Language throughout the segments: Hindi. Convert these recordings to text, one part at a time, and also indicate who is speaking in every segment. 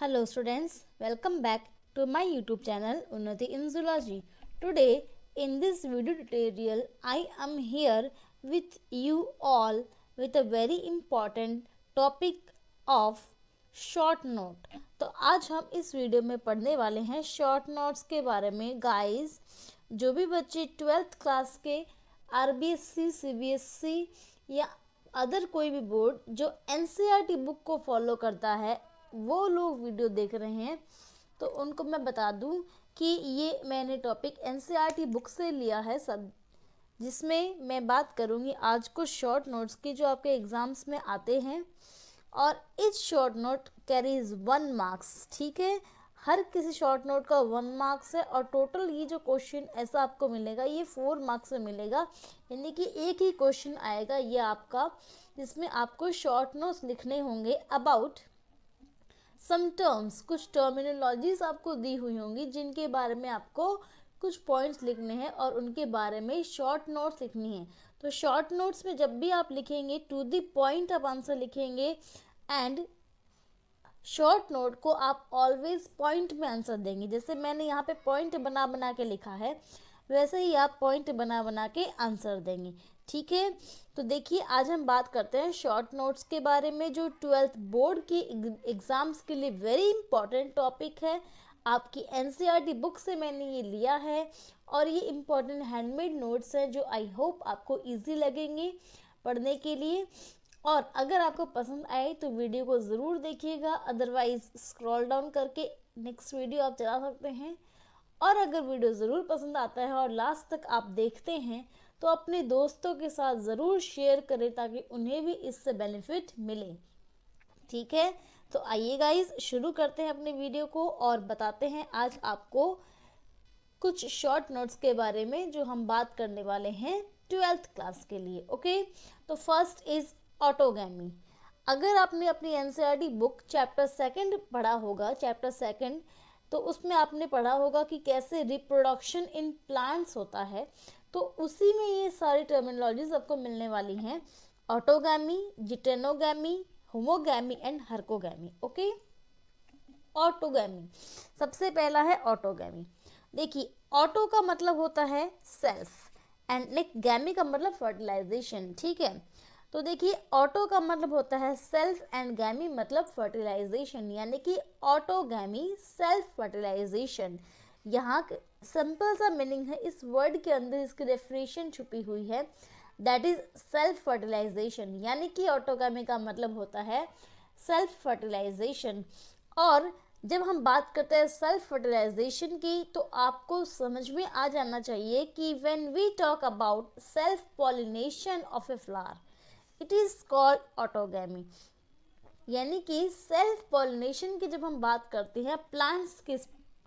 Speaker 1: Hello students, welcome back to my YouTube channel Unnati in Zoology. Today in this video tutorial I am here with you all with a very important topic of short note. तो आज हम इस वीडियो में पढ़ने वाले हैं शॉर्ट नोट्स के बारे में। गाइस, जो भी बच्चे 12th क्लास के RBSC CBSC या अदर कोई भी बोर्ड जो NCERT बुक को फॉलो करता है वो लोग वीडियो देख रहे हैं, तो उनको मैं बता दूं कि ये मैंने टॉपिक NCERT बुक से लिया है सब, जिसमें मैं बात करूंगी आज कुछ शॉर्ट नोट्स की जो आपके एग्ज़ाम्स में आते हैं। और इस शॉर्ट नोट कैरीज 1 मार्क्स। ठीक है, हर किसी शॉर्ट नोट का 1 मार्क्स है और टोटल ये जो क्वेश्चन ऐसा आपको मिलेगा ये 4 मार्क्स में मिलेगा, यानी कि एक ही क्वेश्चन आएगा ये आपका, जिसमें आपको शॉर्ट नोट्स लिखने होंगे अबाउट सम टर्म्स। कुछ टर्मिनोलॉजीज आपको दी हुई होंगी जिनके बारे में आपको कुछ पॉइंट्स लिखने हैं और उनके बारे में शॉर्ट नोट्स लिखनी है। तो शॉर्ट नोट्स में जब भी आप लिखेंगे टू द पॉइंट आप आंसर लिखेंगे एंड शॉर्ट नोट को आप ऑलवेज पॉइंट में आंसर देंगे। जैसे मैंने यहाँ पे पॉइंट बना बना के लिखा है वैसे ही आप पॉइंट बना बना के आंसर देंगे। ठीक है, तो देखिए आज हम बात करते हैं शॉर्ट नोट्स के बारे में जो 12th बोर्ड के एग्ज़ाम्स के लिए वेरी इंपॉर्टेंट टॉपिक है। आपकी NCERT बुक से मैंने ये लिया है और ये इम्पॉर्टेंट हैंडमेड नोट्स हैं जो आई होप आपको इजी लगेंगे पढ़ने के लिए। और अगर आपको पसंद आए तो वीडियो को ज़रूर देखिएगा, अदरवाइज स्क्रॉल डाउन करके नेक्स्ट वीडियो आप चला सकते हैं। और अगर वीडियो ज़रूर पसंद आता है और लास्ट तक आप देखते हैं तो अपने दोस्तों के साथ ज़रूर शेयर करें ताकि उन्हें भी इससे बेनिफिट मिले। ठीक है, तो आइए गाइस शुरू करते हैं अपने वीडियो को और बताते हैं आज आपको कुछ शॉर्ट नोट्स के बारे में जो हम बात करने वाले हैं 12th क्लास के लिए। ओके, तो फर्स्ट इज ऑटोगैमी। अगर आपने अपनी NCERT बुक चैप्टर 2 पढ़ा होगा, चैप्टर 2, तो उसमें आपने पढ़ा होगा कि कैसे रिप्रोडक्शन इन प्लांट्स होता है, तो उसी में ये सारी टर्मिनोलॉजीज आपको मिलने वाली हैं। Autogamy, geitonogamy, homogamy and herkogamy. Okay, autogamy सबसे पहला है ऑटोगैमी। देखिए ऑटो का मतलब होता है सेल्फ एंड गैमी का मतलब फर्टिलाइजेशन। ठीक है, तो देखिए ऑटो का मतलब होता है सेल्फ एंड गैमी मतलब फर्टिलाइजेशन, यानी कि ऑटोगैमी सेल्फ फर्टिलाइजेशन। यहाँ सिंपल सा मीनिंग है इस वर्ड के अंदर, इसकी डेफिनेशन छुपी हुई है, दैट इज सेल्फ फर्टिलाइजेशन। यानी कि ऑटोगैमी का मतलब होता है सेल्फ फर्टिलाइजेशन। और जब हम बात करते हैं सेल्फ फर्टिलाइजेशन की तो आपको समझ में आ जाना चाहिए कि when we talk about self pollination of a flower it is called autogamy. यानी कि सेल्फ पॉलिनेशन की जब हम बात करते हैं प्लांट्स के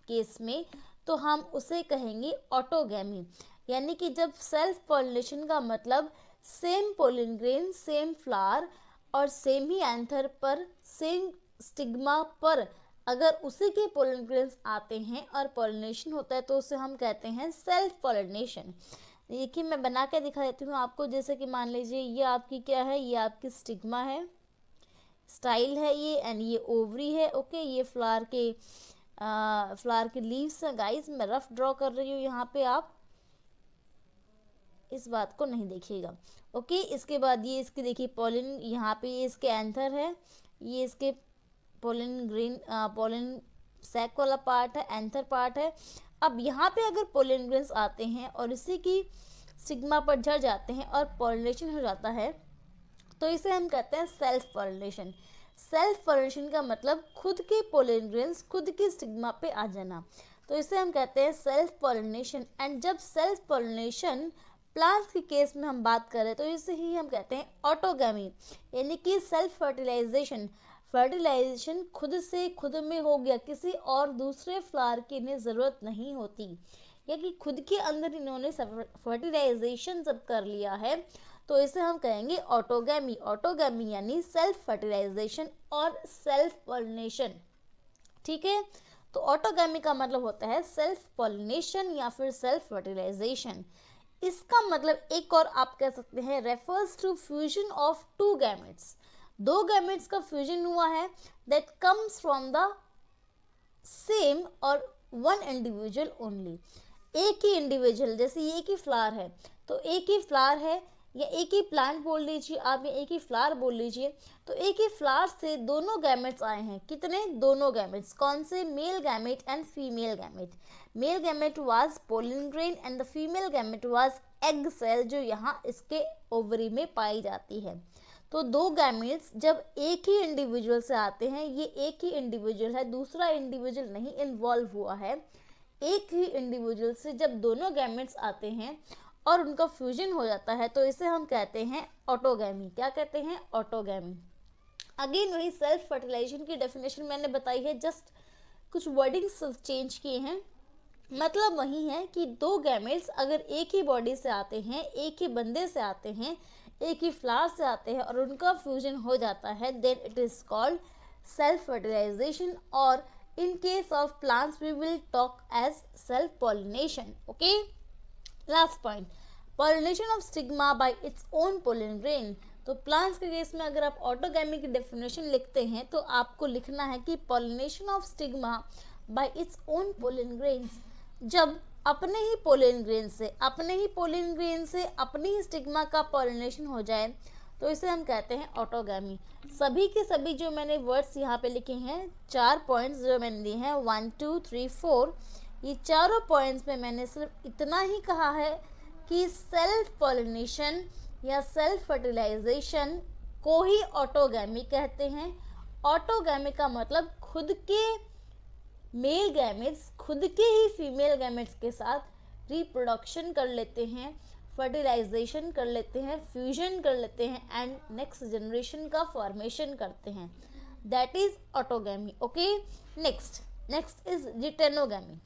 Speaker 1: केस में तो हम उसे कहेंगे ऑटोगैमी। यानी कि जब सेल्फ पॉलिनेशन का मतलब same pollen grain, same flower और सेम ही एंथर पर, सेम स्टिग्मा पर अगर उसी के पोलन ग्रेन्स आते हैं और पॉलिनेशन होता है तो उसे हम कहते हैं सेल्फ पॉलिनेशन। देखिए मैं बना के दिखा देती हूँ आपको। जैसे कि मान लीजिए ये आपकी क्या है, ये आपकी स्टिग्मा है, स्टाइल है ये, एंड ये ओवरी है। ओके, ये फ्लावर के लीव्स हैं। गाइस मैं रफ ड्रॉ कर रही हूँ यहाँ पे, आप इस बात को नहीं देखिएगा। ओके, इसके बाद ये इसके देखिए पोलन, यहाँ पे ये इसके एंथर है, ये इसके पोलन ग्रेन, पोलन सैक वाला पार्ट है, एंथर पार्ट है। अब यहाँ पे अगर पोलन ग्रेन्स आते हैं और इसी की स्टिग्मा पर झड़ जाते हैं और पॉलिनेशन हो जाता है तो इसे हम कहते हैं सेल्फ पॉलिनेशन। सेल्फ पॉलिनेशन का मतलब खुद के पोलन ग्रेन्स खुद की स्टिग्मा पे आ जाना, तो इसे हम कहते हैं सेल्फ पॉलिनेशन। एंड जब सेल्फ पॉलिनेशन प्लांट्स के केस में हम बात करें तो इसे ही हम कहते हैं ऑटोगैमी, यानी कि सेल्फ फर्टिलाइजेशन। फर्टिलाइजेशन खुद से खुद में हो गया, किसी और दूसरे फ्लावर की इन्हें ज़रूरत नहीं होती, या कि खुद के अंदर इन्होंने फर्टिलाइजेशन जब कर लिया है तो इसे हम कहेंगे ऑटोगैमी। ऑटोगैमी यानी सेल्फ फर्टिलाइजेशन और सेल्फ पॉलिनेशन। ठीक है, तो ऑटोगैमी का मतलब होता है सेल्फ पॉलिनेशन या फिर सेल्फ फर्टिलाइजेशन। इसका मतलब एक और आप कह सकते हैं refers to fusion of 2 gametes. 2 gametes का फ्यूजन हुआ है that comes from the same or one individual only, एक ही इंडिविजुअल, जैसे ये एक ही फ्लावर है तो एक ही फ्लावर है, या एक ही प्लांट बोल लीजिए आप, या एक ही फ्लावर बोल लीजिए, तो एक ही फ्लावर से दोनों गैमेट्स आए हैं। कितने? दोनों गैमेट्स। कौन से? Male gamete and female gamete. Male gamete was pollen grain and the female gamete was egg cell, जो यहाँ इसके ओवरी में पाई जाती है। तो दो गैमेट्स जब एक ही इंडिविजुअल से आते हैं, ये एक ही इंडिविजुअल है, दूसरा इंडिविजुअल नहीं इन्वॉल्व हुआ है, एक ही इंडिविजुअल से जब दोनों गैमेट्स आते हैं और उनका फ्यूजन हो जाता है, तो इसे हम कहते हैं ऑटोगैमी। क्या कहते हैं? ऑटोगैमी। अगेन वही सेल्फ फर्टिलाइजेशन की डेफिनेशन मैंने बताई है, जस्ट कुछ वर्डिंग्स चेंज किए हैं। मतलब वही है कि दो गैमेट्स अगर एक ही बॉडी से आते हैं, एक ही बंदे से आते हैं, एक ही फ्लावर से आते हैं और उनका फ्यूजन हो जाता है, then it is called self fertilization, और in case of plants we will talk as self pollination. Okay, last point, pollination of stigma by its own pollen grain. तो प्लांट्स के केस में अगर आप ऑटोगैमी की डेफिनेशन लिखते हैं तो आपको लिखना है कि pollination of stigma bye its own pollen grains, जब अपने ही पोलन ग्रेन से अपनी ही स्टिग्मा का पॉलिनेशन हो जाए, तो इसे हम कहते हैं ऑटोगैमी। सभी के सभी जो मैंने वर्ड्स यहाँ पे लिखे हैं, 4 पॉइंट्स जो मैंने दिए हैं 1 2 3 4, ये चारों पॉइंट्स में मैंने सिर्फ इतना ही कहा है कि सेल्फ पॉलिनेशन या सेल्फ फर्टिलाइजेशन को ही ऑटोगैमी कहते हैं। ऑटोगैमी का मतलब खुद के मेल गैमेट्स खुद के ही फीमेल गैमेट्स के साथ रिप्रोडक्शन कर लेते हैं, फर्टिलाइजेशन कर लेते हैं, फ्यूजन कर लेते हैं एंड नेक्स्ट जनरेशन का फॉर्मेशन करते हैं, that is autogamy. Okay, next is geitonogamy.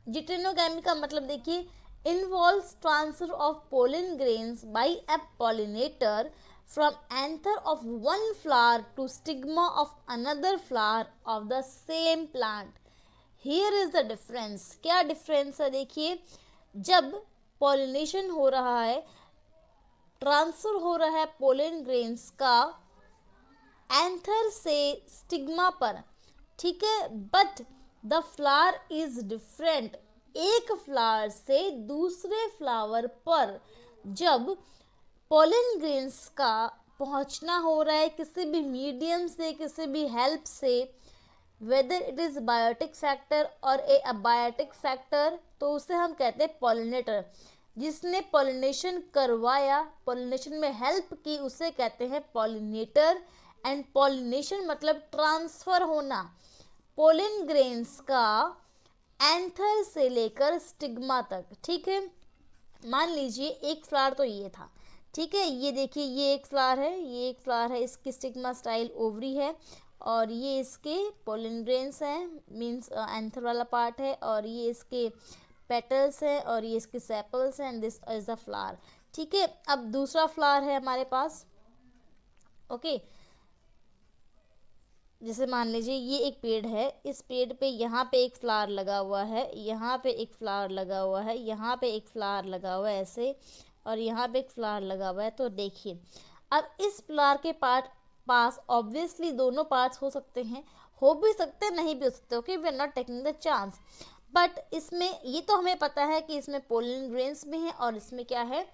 Speaker 1: Geitonogamy का मतलब देखिए, involves transfer of pollen grains by a pollinator from anther of one flower to stigma of another flower of the same plant. Here is the difference. क्या डिफरेंस है? देखिए, जब पॉलिनेशन हो रहा है, ट्रांसफर हो रहा है पोलन ग्रेन्स का एंथर से स्टिग्मा पर, ठीक है, but the flower is different. एक फ्लावर से दूसरे फ्लावर पर जब पोलन ग्रेन्स का पहुंचना हो रहा है किसी भी मीडियम से, किसी भी हेल्प से, whether it is biotic factor or a abiotic factor, तो उसे हम कहते हैं पॉलिनेटर। जिसने पॉलिनेशन करवाया, पॉलिनेशन में हेल्प की, उसे कहते हैं पॉलिनेटर। एंड पॉलिनेशन मतलब ट्रांसफर होना पोलन ग्रेन्स का एंथर से लेकर स्टिग्मा तक, ठीक है। मान लीजिए एक फ्लावर तो ये था, ठीक है, ये देखिए ये एक फ्लावर है, ये एक फ्लावर है, इसकी स्टिग्मा स्टाइल ओवरी है और ये इसके पोलन ग्रेन्स हैं, मीन्स एंथर वाला पार्ट है, और ये इसके पेटल्स हैं और ये इसके सेपल्स हैं, and this is the flower, ठीक है। अब दूसरा फ्लावर है हमारे पास, ओके। जैसे मान लीजिए ये एक पेड़ है, इस पेड़ पे यहाँ पे एक फ्लावर लगा हुआ है, यहाँ पे एक फ्लावर लगा हुआ है, यहाँ पे एक फ्लावर लगा हुआ है ऐसे, और यहाँ पे एक फ्लावर लगा हुआ है। तो देखिए, अब इस फ्लावर के पास ऑब्वियसली दोनों पार्ट्स हो सकते हैं, हो भी सकते हैं, नहीं भी हो सकते, okay, we are not taking the chance. But इसमें ये तो हमें पता है कि इसमें पोलन ग्रेन्स भी हैं और इसमें क्या है,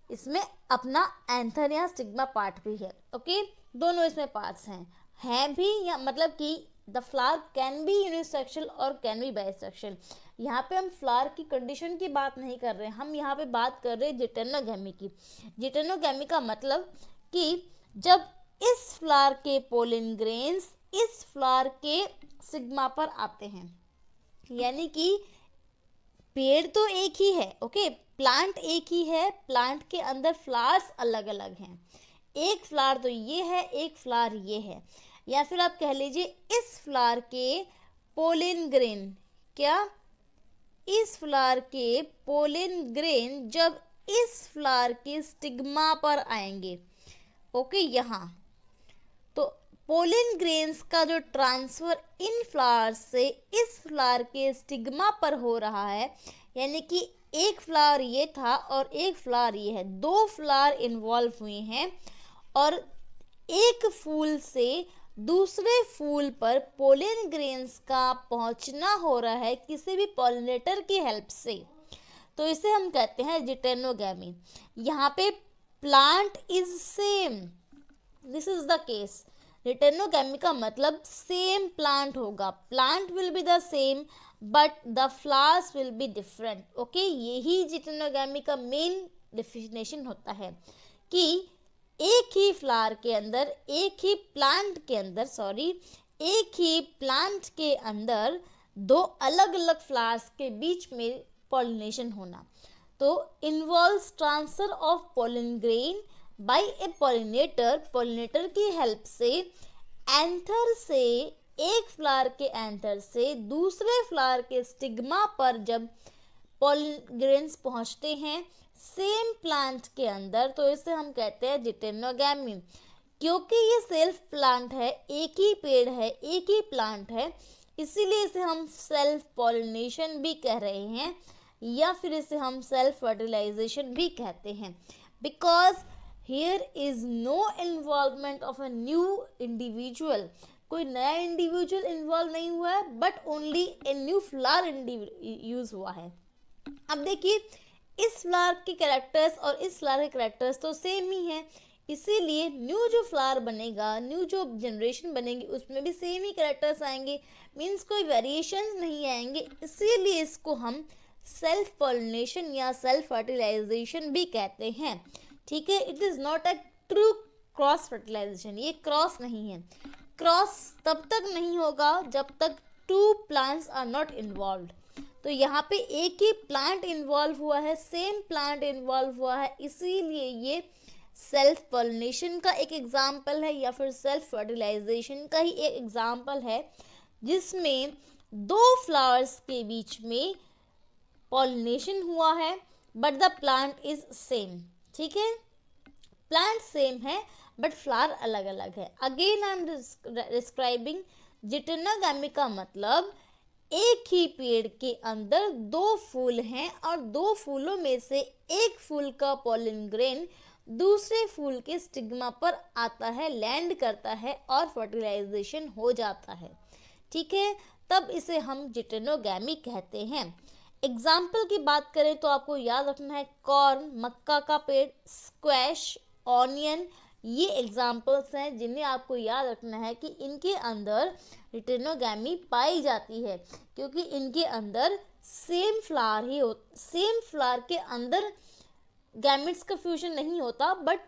Speaker 1: इसमें अपना एंथर या स्टिग्मा पार्ट भी है, ओके। दोनों इसमें पार्ट्स हैं भी, या मतलब कि the flower can be unisexual और कैन बी बाइसेक्सुअल। यहाँ पे हम फ्लावर की कंडीशन की बात नहीं कर रहे हैं, हम यहाँ पे बात कर रहे हैं जिटेनोगैमी की। जिटेनोगैमी का मतलब कि जब इस फ्लावर के पोलन ग्रेन्स इस फ्लावर के स्टिग्मा पर आते हैं, यानी कि पेड़ तो एक ही है, ओके, प्लांट एक ही है, प्लांट के अंदर फ्लावर्स अलग अलग हैं, एक फ्लावर तो ये है, एक फ्लावर ये है, या फिर आप कह लीजिए इस फ्लावर के पोलन ग्रेन, क्या, इस फ्लावर के पोलन ग्रेन जब इस फ्लावर के स्टिग्मा पर आएंगे, ओके, यहाँ तो पोलन ग्रेन्स का जो ट्रांसफर इन फ्लावर से इस फ्लावर के स्टिग्मा पर हो रहा है, यानी कि एक फ्लावर ये था और एक फ्लावर ये है, दो फ्लावर इन्वॉल्व हुए हैं और एक फूल से दूसरे फूल पर पोलन ग्रेन्स का पहुंचना हो रहा है किसी भी पॉलिनेटर की हेल्प से, तो इसे हम कहते हैं जिटेनोगैमी। यहाँ पे plant is same, this is the case. Geitonogamy का मतलब सेम प्लांट होगा, plant will be the same but the flowers will be different. Okay, यही जिटेनोगैमी का मेन डेफिनेशन होता है कि एक ही फ्लावर के अंदर, एक ही प्लांट के अंदर दो अलग अलग फ्लावर्स के बीच में पॉलिनेशन होना। तो involves transfer of pollen grain by a pollinator की हेल्प से एंथर से, एक फ्लावर के एंथर से दूसरे फ्लावर के स्टिग्मा पर जब पोलन ग्रेन्स पहुंचते हैं सेम प्लांट के अंदर, तो इसे हम कहते हैं जिटेनोगैमी। क्योंकि ये सेल्फ प्लांट है, एक ही पेड़ है, एक ही प्लांट है, इसीलिए इसे हम सेल्फ पॉलिनेशन भी कह रहे हैं या फिर इसे हम सेल्फ फर्टिलाइजेशन भी कहते हैं। Because here is no involvement of a new individual, कोई नया इंडिविजुअल इन्वॉल्व नहीं हुआ है, but only a new flower use हुआ है। अब देखिए, इस फ्लावर के कैरेक्टर्स और इस फ्लावर के कैरेक्टर्स तो सेम ही है, इसीलिए न्यू जो फ्लावर बनेगा, न्यू जो जनरेशन बनेगी, उसमें भी सेम ही कैरेक्टर्स आएंगे, मीन्स कोई वेरिएशंस नहीं आएंगे। इसीलिए इसको हम सेल्फ पॉलिनेशन या सेल्फ फर्टिलाइजेशन भी कहते हैं। ठीक है, it is not a true cross fertilization, ये क्रॉस नहीं है। क्रॉस तब तक नहीं होगा जब तक two plants are not involved. तो यहाँ पे एक ही प्लांट इन्वॉल्व हुआ है, सेम प्लांट इन्वॉल्व हुआ है, इसीलिए ये सेल्फ पॉलिनेशन का एक एग्जाम्पल है या फिर सेल्फ फर्टिलाइजेशन का ही एक एग्जाम्पल है, जिसमें दो फ्लावर्स के बीच में पॉलिनेशन हुआ है but the plant is same. ठीक है, प्लांट सेम है बट फ्लावर अलग अलग है। अगेन आई एम डिस्क्राइबिंग जिटेनोगैमी का मतलब एक ही पेड़ के अंदर दो फूल हैं और दो फूलों में से एक फूल का पोलन ग्रेन दूसरे फूल के स्टिग्मा पर आता है, लैंड करता है और फर्टिलाइजेशन हो जाता है। ठीक है, तब इसे हम जिटेनोगैमी कहते हैं। एग्जाम्पल की बात करें तो आपको याद रखना है कॉर्न, मक्का का पेड़, स्क्वैश, ऑनियन, ये एग्जाम्पल्स हैं जिन्हें आपको याद रखना है कि इनके अंदर जिटेनोगैमी पाई जाती है, क्योंकि इनके अंदर सेम फ्लावर के अंदर गैमेट्स का फ्यूजन नहीं होता बट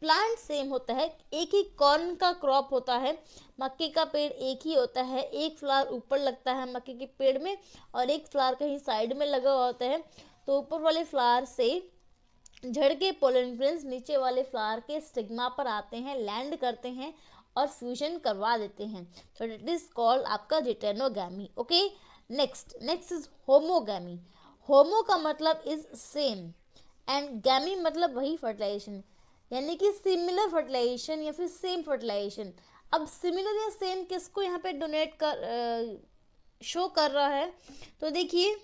Speaker 1: प्लांट सेम होता है। एक ही कॉर्न का क्रॉप होता है, मक्के का पेड़ एक ही होता है, एक फ्लावर ऊपर लगता है मक्के के पेड़ में और एक फ्लावर कहीं साइड में लगा हुआ होता है, तो ऊपर वाले फ्लावर से झड़ के पोलन ग्रेन्स नीचे वाले फ्लावर के स्टिग्मा पर आते हैं, लैंड करते हैं और फ्यूजन करवा देते हैं। तो इट इज कॉल्ड आपका geitonogamy. Okay, next is homogamy. Homo का मतलब इज सेम एंड गैमी मतलब वही फर्टिलाइजेशन, यानी कि सिमिलर फर्टिलाइजेशन या फिर सेम फर्टिलाइजेशन। अब सिमिलर या सेम किसको यहाँ पे डोनेट कर शो कर रहा है, तो देखिए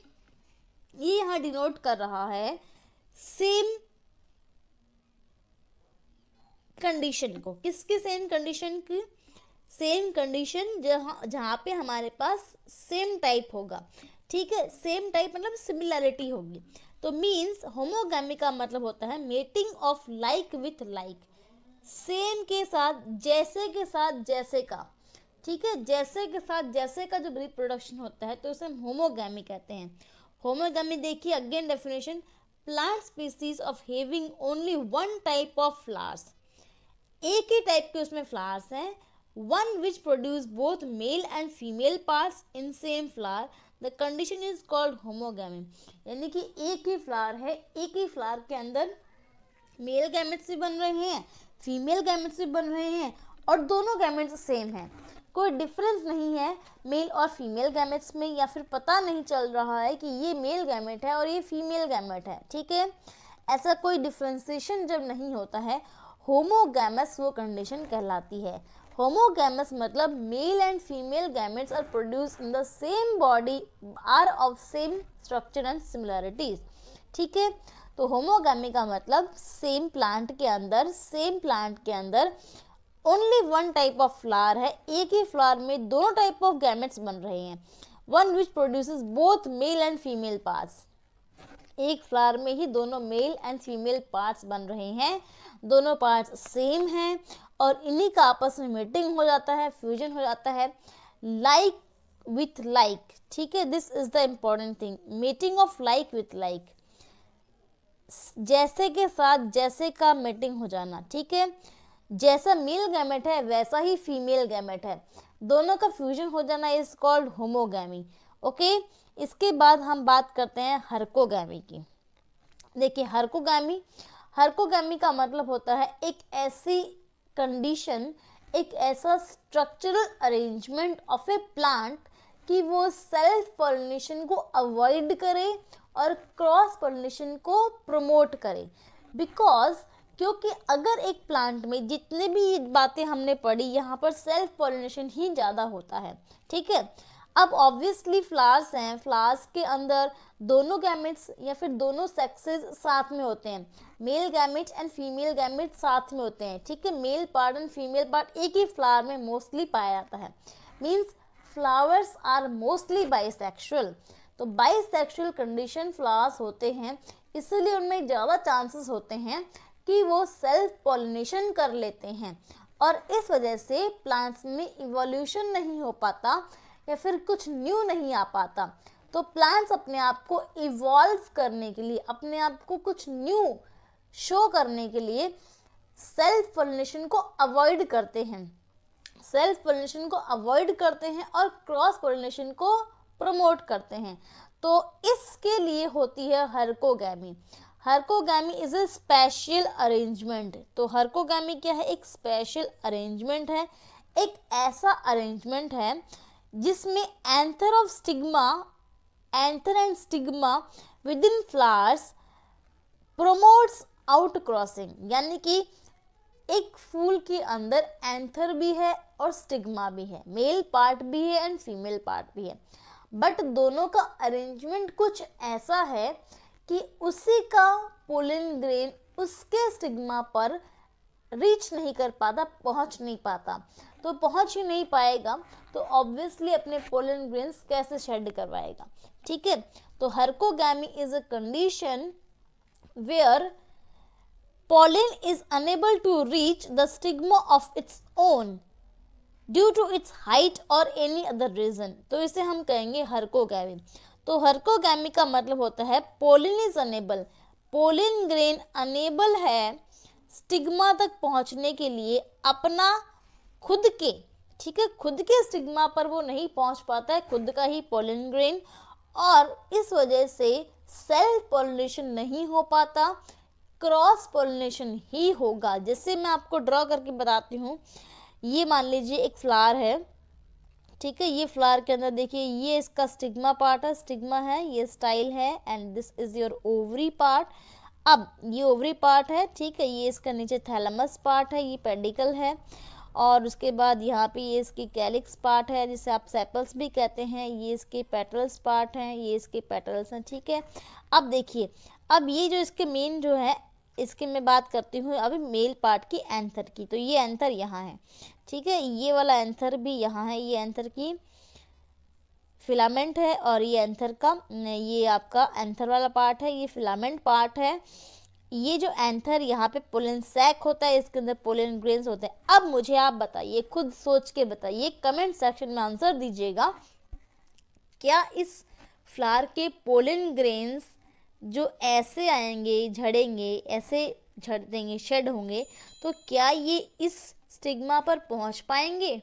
Speaker 1: ये यहाँ डिनोट कर रहा है सेम कंडीशन को। किसकी सेम कंडीशन की? सेम कंडीशन जहाँ पे हमारे पास सेम टाइप होगा। ठीक है, सेम टाइप मतलब सिमिलैरिटी होगी। तो मीन्स होमोगैमी का मतलब होता है mating of like with like, same के साथ जैसे का। ठीक है, जैसे के साथ जैसे का जब रिप्रोडक्शन होता है तो उसे हम होमोगैमी कहते हैं। होमोगैमी देखिए again definition, plant species of having only one type of flowers, एक ही टाइप के उसमें फ्लावर्स हैं, one which produce both male and female parts in same flower, the condition is called homogamy. यानी कि एक ही फ्लावर है, एक ही फ्लावर के अंदर मेल गैमेट्स भी बन रहे हैं, फीमेल गैमेट्स भी बन रहे हैं और दोनों गैमेट्स सेम हैं, कोई डिफरेंस नहीं है मेल और फीमेल गैमेट्स में, या फिर पता नहीं चल रहा है कि ये मेल गैमेट है और ये फीमेल गैमेट है। ठीक है, ऐसा कोई डिफ्रेंसिएशन जब नहीं होता है, होमोगैमस वो कंडीशन कहलाती है। होमोगैमस मतलब male and female gametes are produce in the same body, are of same structure and similarities. ठीक है, तो होमोगैमी का मतलब सेम प्लांट के अंदर only one type of flower है, एक ही फ्लावर में दोनों टाइप ऑफ गैमेट्स बन रहे हैं, one which produces both male and female parts. एक फ्लावर में ही दोनों मेल एंड फीमेल पार्ट्स बन रहे हैं, दोनों पार्ट्स सेम हैं और इन्हीं का आपस में मीटिंग हो जाता है, फ्यूजन हो जाता है, लाइक विथ लाइक। ठीक है, this is the important thing, meeting of like with like, जैसे के साथ जैसे का मीटिंग हो जाना। ठीक है, जैसा मेल गैमेट है वैसा ही फीमेल गैमेट है, दोनों का फ्यूजन हो जाना इज कॉल्ड होमोगैमी। ओके, इसके बाद हम बात करते हैं हर्कोगैमी की। देखिए हर्कोगैमी का मतलब होता है एक ऐसी कंडीशन, एक ऐसा structural arrangement of A plant कि वो सेल्फ पॉलिनेशन को अवॉइड करे और क्रॉस पॉलिनेशन को प्रमोट करे। बिकॉज क्योंकि अगर एक प्लांट में जितने भी बातें हमने पढ़ी, यहाँ पर सेल्फ पॉलिनेशन ही ज़्यादा होता है। ठीक है, अब ऑब्वियसली फ्लावर्स हैं, फ्लावर्स के अंदर दोनों गैमेट्स या फिर दोनों सेक्सेस साथ में होते हैं, male gamete and female gamete साथ में होते हैं। ठीक है, male part and female part एक ही फ्लावर में मोस्टली पाया जाता है, means flowers are mostly bisexual. तो बाइसेक्सुअल कंडीशन फ्लावर्स होते हैं, इसलिए उनमें ज़्यादा चांसेस होते हैं कि वो सेल्फ पॉलिनेशन कर लेते हैं और इस वजह से प्लांट्स में इवोल्यूशन नहीं हो पाता या फिर कुछ न्यू नहीं आ पाता। तो प्लांट्स अपने आप को इवॉल्व करने के लिए, अपने आप को कुछ न्यू शो करने के लिए सेल्फ पॉलिनेशन को अवॉइड करते हैं, सेल्फ पॉलिनेशन को अवॉइड करते हैं और क्रॉस पॉलिनेशन को प्रमोट करते हैं। तो इसके लिए होती है हर्कोगैमी। हर्कोगैमी इज ए स्पेशल अरेंजमेंट। तो हर्कोगैमी क्या है? एक स्पेशल अरेंजमेंट है, एक ऐसा अरेंजमेंट है जिसमें anther of stigma, anther and stigma with in flowers promotes out crossing. यानी कि एक फूल के अंदर एंथर भी है और स्टिग्मा भी है, मेल पार्ट भी है एंड फीमेल पार्ट भी है, बट दोनों का अरेंजमेंट कुछ ऐसा है कि उसी का पोलन ग्रेन उसके स्टिग्मा पर रीच नहीं कर पाता, पहुंच नहीं पाता। तो पहुंच ही नहीं पाएगा तो ऑब्वियसली अपने पोलन ग्रेन्स कैसे शेड करवाएगा। ठीक है, तो herkogamy is a condition where pollen is unable to reach the stigma of its own due to its height or any other reason। तो इसे हम कहेंगे हर्कोगैमी। तो हर्कोगैमी का मतलब होता है pollen is enable, pollen grain enable है स्टिग्मा तक पहुंचने के लिए अपना खुद के, ठीक है, खुद के स्टिग्मा पर वो नहीं पहुंच पाता है, खुद का ही पोलिन ग्रेन, और इस वजह से सेल्फ पॉलिनेशन नहीं हो पाता, क्रॉस पॉलिनेशन ही होगा। जैसे मैं आपको ड्रॉ करके बताती हूँ, ये मान लीजिए एक फ्लावर है, ठीक है, ये फ्लावर के अंदर देखिए ये इसका स्टिग्मा पार्ट है, स्टिग्मा है, ये स्टाइल है and this is your ovary part. अब ये ओवरी पार्ट है, ठीक है, ये इसका नीचे थैलेमस पार्ट है, ये पेडिकल है, और उसके बाद यहाँ पे ये इसकी कैलिक्स पार्ट है जिसे आप सेपल्स भी कहते हैं, ये इसके पेटल्स पार्ट हैं, ये इसके पेटल्स हैं। ठीक है, अब देखिए, अब ये जो इसके मेन जो है, इसकी मैं बात करती हूँ अभी मेल पार्ट की, एंथर की। तो ये एंथर यहाँ है, ठीक है, ये वाला एंथर भी यहाँ है, ये एंथर की फिलामेंट है और ये एंथर का, ये आपका एंथर वाला पार्ट है, ये फिलामेंट पार्ट है। ये जो एंथर यहाँ पे पोलन सैक होता है, इसके अंदर पोलन ग्रेन्स होते हैं। अब मुझे आप बताइए, खुद सोच के बताइए, कमेंट सेक्शन में आंसर दीजिएगा, क्या इस फ्लावर के पोलन ग्रेन्स जो ऐसे आएंगे, झड़ेंगे, ऐसे झड़ देंगे, शेड होंगे, तो क्या ये इस स्टिग्मा पर पहुंच पाएंगे?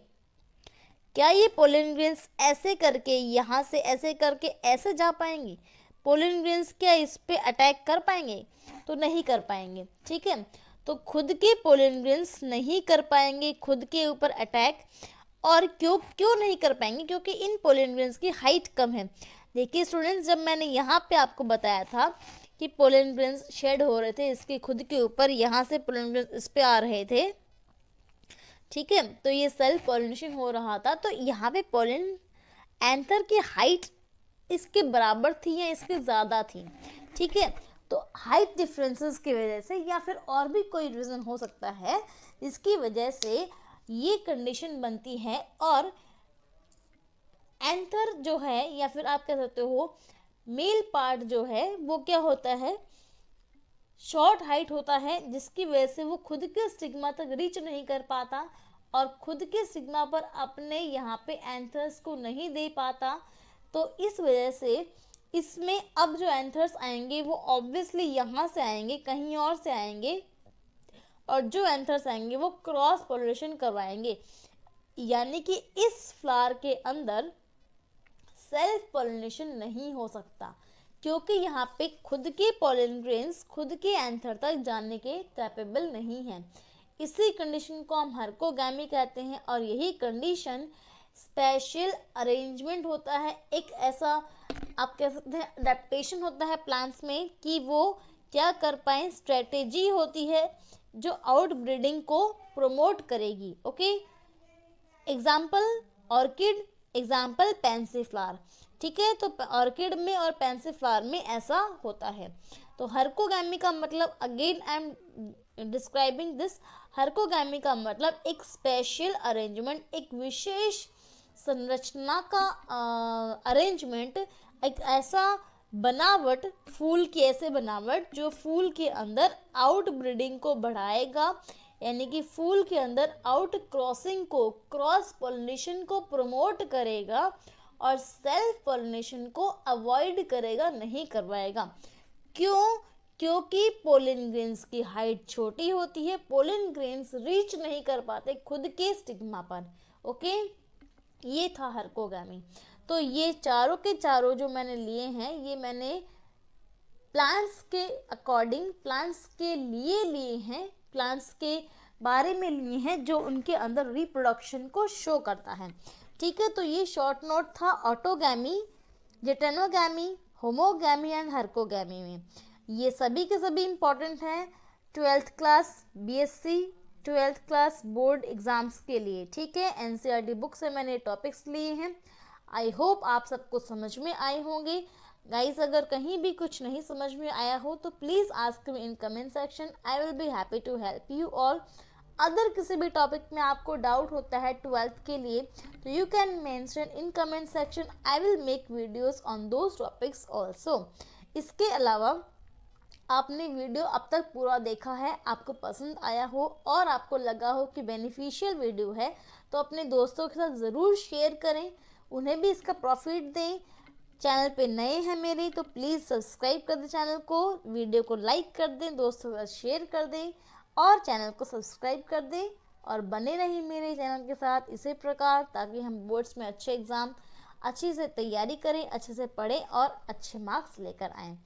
Speaker 1: क्या ये पोलन ग्रेन्स ऐसे करके, यहाँ से ऐसे करके ऐसे जा पाएंगे? पोलन ग्रेन्स क्या इस पे अटैक कर पाएंगे? तो नहीं कर पाएंगे। ठीक है, तो खुद के पोलन ग्रेन्स नहीं कर पाएंगे खुद के ऊपर अटैक। और क्यों नहीं कर पाएंगे? क्योंकि इन पोलन ग्रेन्स की हाइट कम है। देखिए स्टूडेंट्स, जब मैंने यहाँ पे आपको बताया था कि पोलन ग्रेन्स शेड हो रहे थे इसके खुद के ऊपर, यहाँ से पोलन ग्रेन्स इस पे आ रहे थे, ठीक है, तो ये सेल्फ पॉलिनेशन हो रहा था। तो यहाँ पे पोलन एंथर की हाइट इसके बराबर थी या इसके ज़्यादा थी। ठीक है, तो हाइट डिफरेंसेस की वजह से या फिर और भी कोई रीज़न हो सकता है जिसकी वजह से ये कंडीशन बनती है। और एंथर जो है या फिर आप कह सकते हो मेल पार्ट जो है वो क्या होता है, शॉर्ट हाइट होता है, जिसकी वजह से वो खुद के स्टिग्मा तक रीच नहीं कर पाता और खुद के स्टिग्मा पर अपने यहाँ पे एंथर्स को नहीं दे पाता। तो इस वजह से इसमें अब जो एंथर्स आएंगे वो ऑब्वियसली यहाँ से आएंगे, कहीं और से आएंगे, और जो एंथर्स आएंगे वो क्रॉस पोलिनेशन करवाएंगे। यानी कि इस फ्लावर के अंदर सेल्फ पोलिनेशन नहीं हो सकता, क्योंकि यहाँ पे खुद के पोलन ग्रेन्स खुद के एंथर तक जाने के कैपेबल नहीं हैं। इसी कंडीशन को हम हर्कोगैमी कहते हैं और यही कंडीशन स्पेशल अरेंजमेंट होता है। एक ऐसा आप कह सकते हैं अडेप्टेशन होता है प्लांट्स में कि वो क्या कर पाए, स्ट्रेटेजी होती है जो आउट ब्रीडिंग को प्रमोट करेगी। Okay, example orchid, example Pence flower. ठीक है, तो ऑर्किड में और पेंसी फ्लावर में ऐसा होता है। तो हर्कोगैमी का मतलब, again I am describing this, herkogamy का मतलब एक स्पेशल अरेंजमेंट, एक विशेष संरचना का अरेंजमेंट, एक ऐसा बनावट, फूल की ऐसे बनावट जो फूल के अंदर आउट ब्रीडिंग को बढ़ाएगा, यानी कि फूल के अंदर आउट क्रॉसिंग को, क्रॉस पोलिनेशन को प्रमोट करेगा और सेल्फ पोलिनेशन को अवॉइड करेगा, नहीं करवाएगा। क्यों? क्योंकि पोलन ग्रेन्स की हाइट छोटी होती है, पोलन ग्रेन्स रीच नहीं कर पाते खुद के स्टिग्मा पर। ओके, ये था हर्कोगैमी। तो ये चारों के चारों जो मैंने लिए हैं, ये मैंने प्लांट्स के अकॉर्डिंग, प्लांट्स के लिए हैं, प्लांट्स के बारे में लिए हैं जो उनके अंदर रिप्रोडक्शन को शो करता है। ठीक है, तो ये शॉर्ट नोट था ऑटोगैमी, जिटेनोगैमी, होमोगैमी एंड हर्कोगैमी में। ये सभी के सभी इम्पॉर्टेंट हैं 12th class BSc 12th class board exams के लिए। ठीक है, एनसीईआरटी बुक से मैंने टॉपिक्स लिए हैं। आई होप आप सबको समझ में आए होंगे। गाइस, अगर कहीं भी कुछ नहीं समझ में आया हो तो please ask me in comment section, I will be happy to help you. और अदर किसी भी टॉपिक में आपको डाउट होता है 12th के लिए तो you can mention in comment section, I will make videos on those topics also. इसके अलावा आपने वीडियो अब तक पूरा देखा है, आपको पसंद आया हो और आपको लगा हो कि बेनिफिशियल वीडियो है, तो अपने दोस्तों के साथ ज़रूर शेयर करें, उन्हें भी इसका प्रॉफिट दें। चैनल पे नए हैं मेरे तो प्लीज़ सब्सक्राइब कर दें चैनल को, वीडियो को लाइक कर दें, दोस्तों के साथ शेयर कर दें और चैनल को सब्सक्राइब कर दें और बने रहें मेरे चैनल के साथ इसी प्रकार, ताकि हम बोर्ड्स में अच्छे एग्ज़ाम अच्छे से तैयारी करें, अच्छे से पढ़ें और अच्छे मार्क्स लेकर आएँ।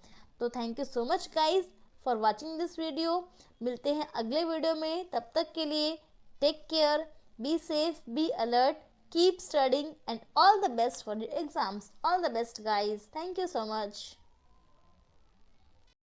Speaker 1: तो thank you so much guys for watching this video. मिलते हैं अगले वीडियो में, तब तक के लिए take care, be safe, be alert, keep studying and all the best for your exams. All the best guys. Thank you so much.